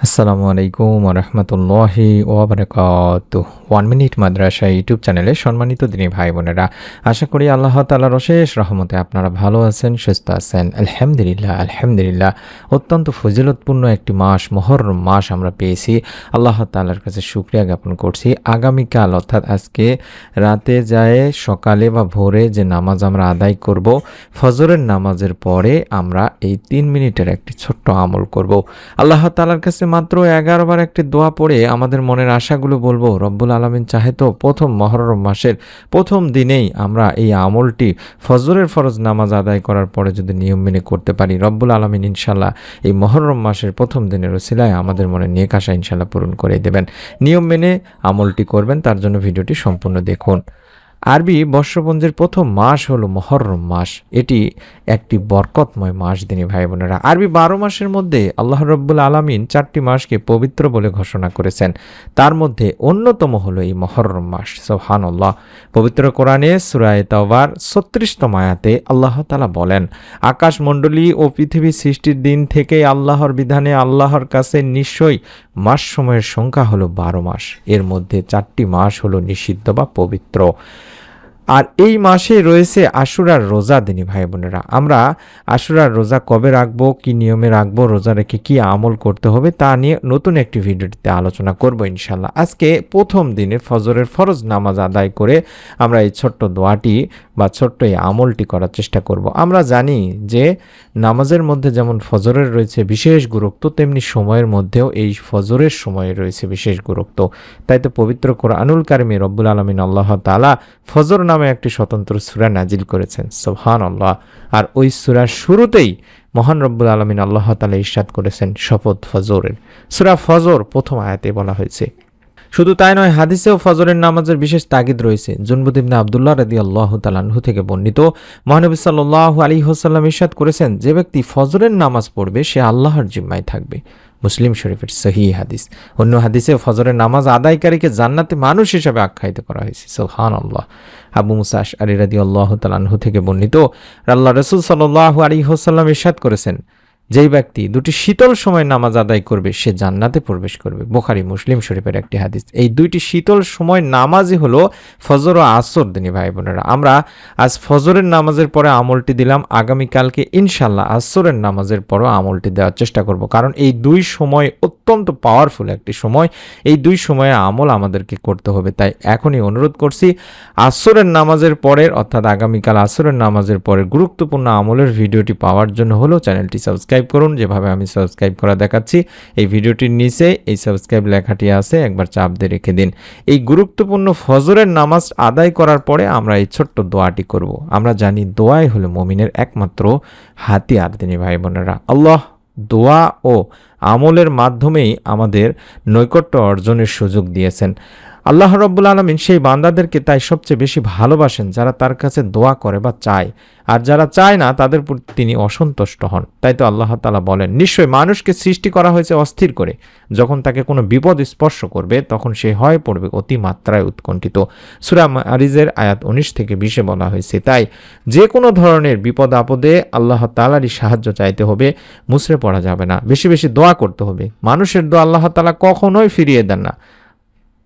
আসসালামু আলাইকুম রহমতুল্লাহি ওয়াবারাকাতুহ। 1 মিনিট মাদ্রাসা ইউটিউব চ্যানেলে সম্মানিত দিনী ভাই বোনেরা, আশা করি আল্লাহ তাআলার অশেষ রহমতে আপনারা ভালো আছেন, সুস্থ আছেন। আলহামদুলিল্লাহ অত্যন্ত ফজিলতপূর্ণ একটি মাস, মুহররম মাস আমরা পেয়েছি। আল্লাহ তাআলার কাছে শুকরিয়া জ্ঞাপন করছি। আগামীকাল অর্থাৎ আজকে রাতে যায় সকালে বা ভোরে যে নামাজ আমরা আদায় করব, ফজরের নামাজের পরে আমরা এই 3 মিনিটের একটি ছোট্ট আমল করব। আল্লাহ তাআলার কাছে মাত্র 11 বার একটি দোয়া পড়ে আমাদের মনের আশাগুলো বলবো। রব্বুল আলামিন চাহে তো প্রথম মুহররম মাসের প্রথম দিনেই আমরা এই আমলটি ফজরের ফরজ নামাজ আদায় করার পরে যদি নিয়ম মেনে করতে পারি, রব্বুল আলামিন ইনশাল্লাহ এই মুহররম মাসের প্রথম দিনের ওসিলায় আমাদের মনে নেক আশা ইনশাল্লাহ পূরণ করে দেবেন। নিয়ম মেনে আমলটি করবেন, তার জন্য ভিডিওটি সম্পূর্ণ দেখুন। আরবি বর্ষপঞ্জির প্রথম মাস হলো মুহররম মাস। এটি একটি বরকতময় মাস দিনী ভাই বোনেরা। আরবি 12 মাসের মধ্যে আল্লাহ রব্বুল আলামিন 4টি মাসকে পবিত্র বলে ঘোষণা করেছেন। তার মধ্যে অন্যতম হলো এই মুহররম মাস। সুবহানাল্লাহ। পবিত্র কোরআনে সূরা তাওবার 36তম আয়াতে আল্লাহ তাআলা বলেন, আকাশমণ্ডলী ও পৃথিবী সৃষ্টির দিন থেকে আল্লাহর বিধানে আল্লাহর কাছে নিশ্চয়ই মাস সময়ের সংখ্যা হলো 12 মাস। এর মধ্যে 4টি মাস হলো নিষিদ্ধ বা পবিত্র। আর এই মাসে রয়েছে আশুরার রোজা দিনী ভাই বোনেরা। আমরা আশুরার রোজা কবে রাখবো, কি নিয়মে রাখবো, রোজা রেখে কি আমল করতে হবে তা নিয়ে নতুন একটি ভিডিওতে আলোচনা করব ইনশাল্লাহ। আজকে প্রথম দিনে ফজরের ফরজ নামাজ আদায় করে আমরা এই ছোট্ট দোয়াটি বা ছোট্ট এই আমলটি করার চেষ্টা করব। আমরা জানি যে নামাজের মধ্যে যেমন ফজরের রয়েছে বিশেষ গুরুত্ব, তেমনি সময়ের মধ্যেও এই ফজরের সময়ে রয়েছে বিশেষ গুরুত্ব। তাই তো পবিত্র কোরআনুল কারিমে রব্বুল আলামিন আল্লাহ তাআলা ফজর নামে একটি স্বতন্ত্র সূরা নাজিল করেছেন। সুবহানাল্লাহ। আর ওই সূরার শুরুতেই মহান রব্বুল আলামিন আল্লাহ তাআলা ইরশাদ করেছেন শপথ ফজরের। সূরা ফজর প্রথম আয়াতে বলা হয়েছে। শুধু তাই নয়, হাদিসেও ফজরের নামাজের বিশেষ তাগিদ রয়েছে। জুনবুদ ইবনে আব্দুল্লাহ রাদিয়াল্লাহু তাআলা আনহু থেকে বর্ণিত, মহানবী সাল্লাল্লাহু আলাইহি ওয়াসাল্লাম ইরশাদ করেছেন, যে ব্যক্তি ফজরের নামাজ পড়বে সে আল্লাহর জিম্মায় থাকবে। মুসলিম শরীফের সহিহ হাদিস। অন্য হাদিসে ফজরের নামাজ আদায়কারীকে জান্নাতে মানুষ হিসেবে আখ্যায়িত করা হয়েছে। সুবহানাল্লাহ। আবু মুসা আশআরী রাদিয়াল্লাহু তাআলা আনহু থেকে বর্ণিত, আল্লাহ রাসূল সাল্লাল্লাহু আলাইহি ওয়াসাল্লাম ইরশাদ করেছেন, যেই ব্যক্তি দুটি শীতল সময় নামাজ আদায় করবে সে জান্নাতে প্রবেশ করবে। বুখারী মুসলিম শরীফের একটি হাদিস। এই দুইটি শীতল সময় নামাজই হলো ফজর ও আসর দিনী ভাই বোনেরা। আমরা আজ ফজরের নামাজের পরে আমলটি দিলাম, আগামীকালকে ইনশাল্লাহ আসরের নামাজের পরও আমলটি দেওয়ার চেষ্টা করব, কারণ এই দুই সময় অত্যন্ত পাওয়ারফুল একটি সময়। এই দুই সময়ে আমল আমাদেরকে করতে হবে। তাই এখনই অনুরোধ করছি, আসরের নামাজের পরের অর্থাৎ আগামীকাল আসরের নামাজের পরের গুরুত্বপূর্ণ আমলের ভিডিওটি পাওয়ার জন্য হলো চ্যানেলটি সাবস্ক্রাইব করুন, যেভাবে আমি সাবস্ক্রাইব করা দেখাচ্ছি। এই ভিডিওটির নিচে এই সাবস্ক্রাইব লেখাটি আছে, একবার চাপ দিয়ে রেখে দিন। এই গুরুত্বপূর্ণ ফজরের নামাজ আদায় করার পরে আমরা এই ছোট্ট দোয়াটি করব। আমরা জানি দোয়াই হলো মুমিনের একমাত্র হাতিয়ার দিনী ভাই বোনেরা। আল্লাহ দোয়া ও আমলের মাধ্যমেই আমাদের নৈকট্য অর্জনের সুযোগ দিয়েছেন। আল্লাহ রাব্বুল আলামিন সেই বান্দাদেরকে তাই সবচেয়ে বেশি ভালোবাসেন যারা তার কাছে দোয়া করে বা চায়, আর যারা চায় না তাদের প্রতি তিনি অসন্তুষ্ট হন। তাই তো আল্লাহ তাআলা বলেন, নিশ্চয়ই মানুষকে সৃষ্টি করা হয়েছে অস্থির করে, যখন তাকে কোনো বিপদ স্পর্শ করবে তখন সে হয়ে পড়বে অতিমাত্রায় উৎকণ্ঠিত। সূরা মারিজের আয়াত 19 থেকে 20 বলা হয়েছে। তাই যে কোনো ধরনের বিপদ আপদে আল্লাহ তাআলারই সাহায্য চাইতে হবে, মুচড়ে পড়া যাবে না, বেশি বেশি দোয়া করতে হবে। মানুষের দোয়া আল্লাহ তাআলা কখনোই ফিরিয়ে দেন না।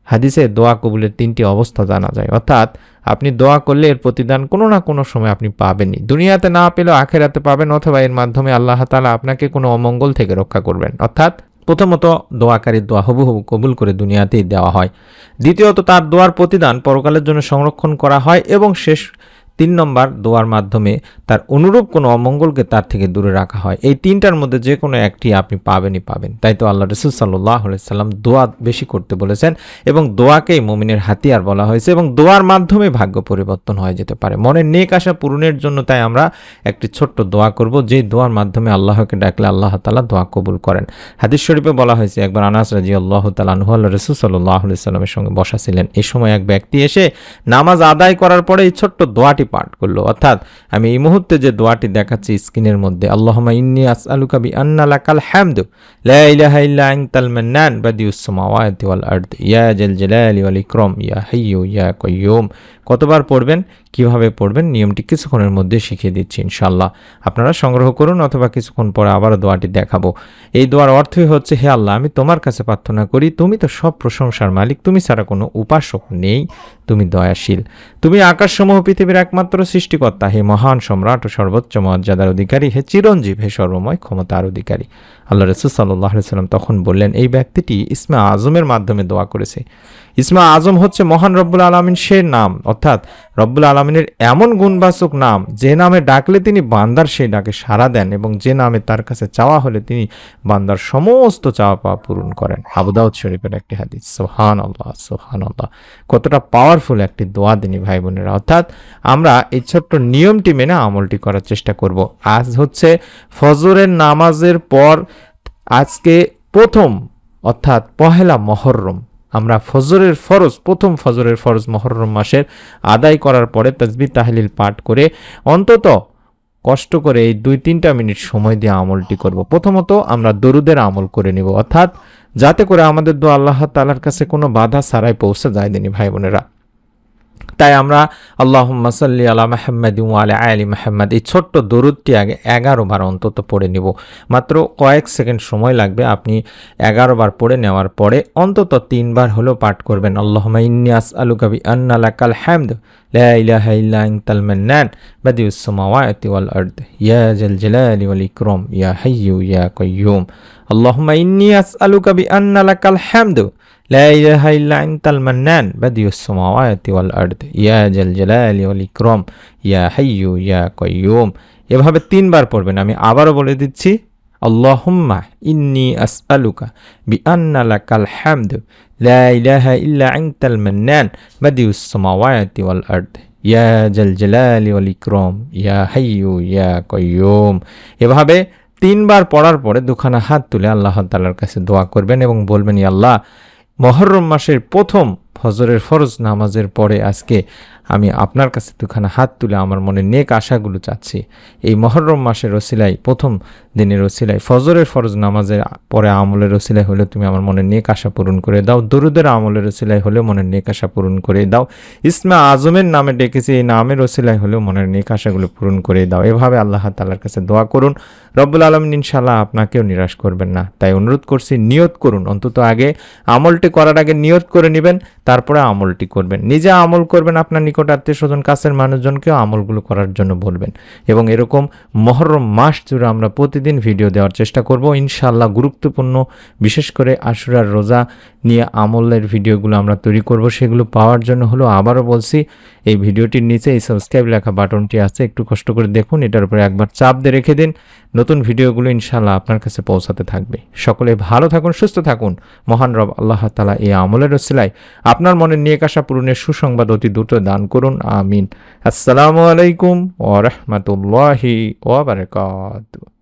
হাদিসে দোয়া কবুলের 3টি অবস্থা জানা যায়, অর্থাৎ আপনি দোয়া করলে এর প্রতিদান কোনো না কোনো সময় আপনি পাবেনই। দুনিয়াতে না পেলেও আখেরাতে পাবেন, অথবা এর মাধ্যমে আল্লাহ তাআলা আপনাকে কোনো অমঙ্গল থেকে রক্ষা করবেন। অর্থাৎ প্রথমত দোয়াকারীর দোয়া হুবহু কবুল করে দুনিয়াতেই দেওয়া হয়। দ্বিতীয়ত তার দোয়ার প্রতিদান পরকালের জন্য সংরক্ষণ করা হয়। এবং 3 নম্বর, দোয়ার মাধ্যমে তার অনুরূপ কোনো অমঙ্গলকে তার থেকে দূরে রাখা হয়। এই 3টার মধ্যে যে কোনো একটি আপনি পাবেনই পাবেন। তাই তো আল্লাহ রাসূল সাল্লাল্লাহু আলাইহি সাল্লাম দোয়া বেশি করতে বলেছেন, এবং দোয়াকেই মুমিনের হাতিয়ার বলা হয়েছে, এবং দোয়ার মাধ্যমে ভাগ্য পরিবর্তন হয়ে যেতে পারে, মনের নেক আশা পূরণের জন্য। তাই আমরা একটি ছোট্ট দোয়া করব, যেই দোয়ার মাধ্যমে আল্লাহকে ডাকলে আল্লাহ তাআলা দোয়া কবুল করেন। হাদিস শরীফে বলা হয়েছে, একবার আনাস রাদিয়াল্লাহু তাআলা আনহু আল্লাহ রাসূল সাল্লাল্লাহু আলাইহি সাল্লামের সঙ্গে বসা ছিলেন। এই সময় এক ব্যক্তি এসে নামাজ আদায় করার পরে এই ছোট্ট দোয়াটি পাঠ করলো। অর্থাৎ আমি এই মুহূর্তে যে দোয়াটি দেখাচ্ছি স্ক্রিনের মধ্যে, আল্লাহুম্মা ইন্নী আসআলুকা বিআন্না লাকাল হামদু লা ইলাহা ইল্লা আনতাল মান্নান বাদিউস সামাওয়াতি ওয়াল আরদ ইয়া জাল জালালি ওয়াল ইকরাম ইয়া হাইয়্যু ইয়া কাইয়্যুম। কতবার পড়বেন, কিভাবে পড়বেন, নিয়মটি কিছুক্ষণের মধ্যে শিখিয়ে দিচ্ছি ইনশাআল্লাহ। আপনারা সংগ্রহ করুন অথবা কিছুক্ষণ পরে আবারও দোয়াটি দেখাবো। এই দোয়ার অর্থই হচ্ছে, হে আল্লাহ, আমি তোমার কাছে প্রার্থনা করি, তুমি তো সব প্রশংসার মালিক, তুমি ছাড়া কোনো উপাসক নেই, তুমি দয়াশীল, তুমি আকাশসমূহ পৃথিবীর একমাত্র সৃষ্টিকর্তা, হে মহান সম্রাট ও সর্বোচ্চ মর্যাদার অধিকারী, হে চিরঞ্জীব, হে সর্বময় ক্ষমতার অধিকারী। আল্লাহ রাসূল সাল্লাল্লাহু আলাইহি ওয়াসাল্লাম তখন বললেন, এই ব্যক্তিটি ইসমে আজমের মাধ্যমে দোয়া করেছে। ইসমে আজম হচ্ছে মহান রব্বুল আলামিন সে নাম, অর্থাৎ রব্বুল আলামিনের এমন গুণবাচক নাম যে নামে ডাকলে তিনি বান্দার সেই ডাকে সাড়া দেন এবং যে নামে তার কাছে চাওয়া হলে তিনি বান্দার সমস্ত চাওয়া পাওয়া পূরণ করেন। আবু দাউদ শরীফের একটি হাদিস। সুবহানাল্লাহ, সুবহানাল্লাহ, কতটা পাওয়ারফুল একটি দোয়া দিনী ভাই বোনেরা। অর্থাৎ আমরা এই ছোট্ট নিয়মটি মেনে আমলটি করার চেষ্টা করব। আজ হচ্ছে ফজরের নামাজের পর আজকে প্রথম, অর্থাৎ পহেলা মহররম, আমরা প্রথম ফজরের ফরজ মহররম মাসের আদায় করার পরে তাসবিহ তাহলিল পাঠ করে অন্তত কষ্ট করে এই 2-3 মিনিট সময় দিয়ে আমলটি করব। প্রথমত আমরা দরুদের আমল করে নিব, অর্থাৎ যাতে করে আমাদের দোয়া আল্লাহ তাআলার কাছে কোনো বাধা ছাড়াই পৌঁছে যায় দিনী ভাই বোনেরা। তাই আমরা আল্লাহুম্মা সাল্লি আলা মুহাম্মাদ ওয়া আলা আলি মুহাম্মাদ এই ছোট্ট দরুদটি আগে 11 বার অন্তত পড়ে নিব। মাত্র কয়েক সেকেন্ড সময় লাগবে। আপনি 11 বার পড়ে নেওয়ার পরে অন্তত 3 বার হলেও পাঠ করবেন। আল্লাহুম্মা ইন্নী আসআলুকা বিআন্না লাকাল হামদু লা ইলাহা ইল্লা আনতাল মান্নান বাদিউস সামাওয়াতি ওয়াল আরদ ইয়া জাল জালালি ওয়াল ইকরাম ইয়া হাইয়্যু ইয়া কাইয়্যুম। আল্লাহুম্মা ইন্নী আসআলুকা বিআন্না লাকাল হামদু লা ইলাহা ইল্লা আনতাল মান্নান বাদিউস সামাওয়াতি ওয়াল আরদ ইয়া জাল জালালি ওয়াল ইকরাম ইয়া হাইয়্যু ইয়া কাইয়্যুম। এভাবে 3 বার পড়বেন। আমি আবারও বলে দিচ্ছি, আল্লাহুম্মা ইন্নী আসআলুকা বিআন্না লাকাল হামদু লা ইলাহা ইল্লা আনতাল মান্নান বাদিউস সামাওয়াতি ওয়াল আরদ ইয়া জাল জালালি ওয়াল ইকরাম ইয়া হাইয়্যু ইয়া কাইয়্যুম। এভাবে 3 বার পড়ার পরে দুখানা হাত তুলে আল্লাহ তাআলার কাছে দোয়া করবেন এবং বলবেন, ইয়া আল্লাহ, মহররম মাসের প্রথম ফজরের ফরজ নামাজের পরে আজকে আমি আপনার কাছে দুখানা হাত তুলে আমার মনে নেক আশাগুলো চাচ্ছি। এই মহররম মাসের ওসিলায়, প্রথম দিনের ওসিলায়, ফজরের ফরজ নামাজের পরে আমলের ওসিলায় হলে তুমি আমার মনে নেক আশা পূরণ করে দাও। দরুদের আমলের ওসিলায় হলেও মনের নেক আশা পূরণ করে দাও। ইসমে আজমের নামে ডেকেছি, এই নামের ওসিলায় হলেও মনের নেক আশাগুলো পূরণ করে দাও। এভাবে আল্লাহ তাআলার কাছে দোয়া করুন। রব্বুল আলামিন ইনশাআল্লাহ আপনাকেও নিরাশ করবেন না। তাই অনুরোধ করছি, নিয়ত করুন। অন্তত আগে আমলটি করার আগে নিয়ত করে নেবেন, তারপরে আমলটি করবেন। নিজে আমল করবেন, আপনার নিকট আত্মীয় স্বজন কাছের মানুষজনকেও আমলগুলো করার জন্য বলবেন। এবং এরকম মহররম মাস জুড়ে আমরা প্রতিদিন ভিডিও দেওয়ার চেষ্টা করব ইনশাআল্লাহ। গুরুত্বপূর্ণ, বিশেষ করে আশুরার রোজা নিয়ে আমলের ভিডিওগুলো আমরা তৈরি করব। সেগুলো পাওয়ার জন্য হলো, আবারও বলছি, এই ভিডিওটির নিচে এই সাবস্ক্রাইব লেখা বাটনটি আছে, একটু কষ্ট করে দেখুন, এটার উপরে একবার চাপ দিয়ে রেখে দিন। নতুন ভিডিওগুলো ইনশাআল্লাহ আপনার কাছে পৌঁছাতে থাকবে। সকলে ভালো থাকুন, সুস্থ থাকুন। মহান রব আল্লাহ তাআলা এই আমলের ওসিলায় আপনার মনের নেক আশা পূরণের সুসংবাদ অতি দ্রুত দান করুন। আমিন। আসসালামু আলাইকুম ওয়া রাহমাতুল্লাহি ওয়া বারাকাতুহু।